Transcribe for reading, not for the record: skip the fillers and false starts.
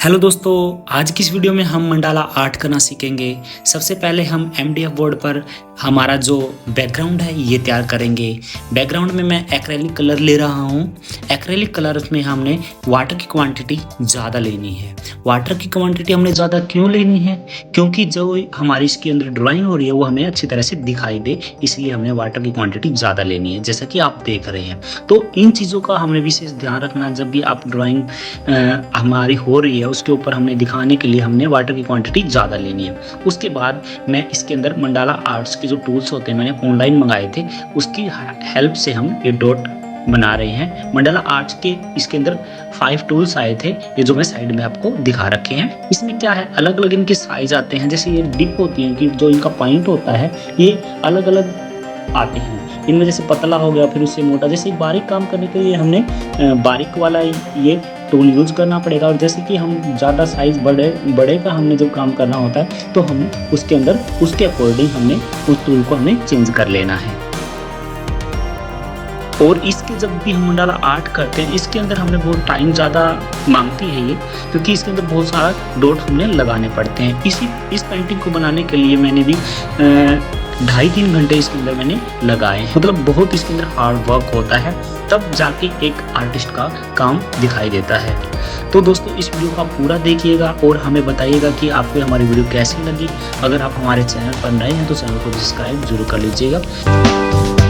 Hello दोस्तों, आज की इस वीडियो में हम मंडाला आर्ट करना सीखेंगे। सबसे पहले हम एमडीएफ बोर्ड पर हमारा जो बैकग्राउंड है ये तैयार करेंगे। बैकग्राउंड में मैं एक्रेलिक कलर ले रहा हूँ। एक्रेलिक कलर में हमने वाटर की क्वांटिटी ज़्यादा लेनी है। वाटर की क्वांटिटी हमने ज़्यादा क्यों लेनी है? क्योंकि जो हमारी इसके अंदर ड्राइंग हो रही है वो हमें अच्छी तरह से दिखाई दे, इसलिए हमने वाटर की क्वांटिटी ज़्यादा लेनी है, जैसा कि आप देख रहे हैं। तो इन चीज़ों का हमें विशेष ध्यान रखना जब भी आप ड्राइंग हमारी हो रही है उसके ऊपर हमने दिखाने के लिए हमने वाटर की क्वांटिटी ज़्यादा लेनी है। उसके बाद मैं इसके अंदर मंडाला आर्ट्स के जो टूल्स होते हैं मैंने ऑनलाइन मंगाए थे, उसकी हेल्प से हम ये डॉट बना रहे हैं। मंडाला आर्ट्स के इसके अंदर 5 टूल्स आए थे, ये जो मैं साइड में आपको दिखा रखे हैं। इसमें क्या है, अलग अलग इनके साइज आते हैं। जैसे ये डिप होती है कि जो इनका पॉइंट होता है ये अलग अलग आते हैं। इनमें जैसे पतला हो गया, फिर उससे मोटा। जैसे बारीक काम करने के लिए हमने बारीक वाला ये टूल यूज़ करना पड़ेगा। और जैसे कि हम ज़्यादा साइज़ बड़े का हमने जब काम करना होता है तो हम उसके अंदर उसके अकॉर्डिंग हमने उस टूल को हमने चेंज कर लेना है। और इसके जब भी हम मंडाला आर्ट करते हैं इसके अंदर हमने बहुत टाइम ज़्यादा मांगती है ये, क्योंकि इसके अंदर बहुत सारा डॉट हमने लगाने पड़ते हैं। इस पेंटिंग को बनाने के लिए मैंने भी 2.5-3 घंटे इसके अंदर मैंने लगाए हैं। मतलब बहुत इसके अंदर हार्ड वर्क होता है, तब जाके एक आर्टिस्ट का काम दिखाई देता है। तो दोस्तों इस वीडियो को आप पूरा देखिएगा और हमें बताइएगा कि आपको हमारी वीडियो कैसी लगी। अगर आप हमारे चैनल पर नए हैं तो चैनल को सब्सक्राइब जरूर कर लीजिएगा।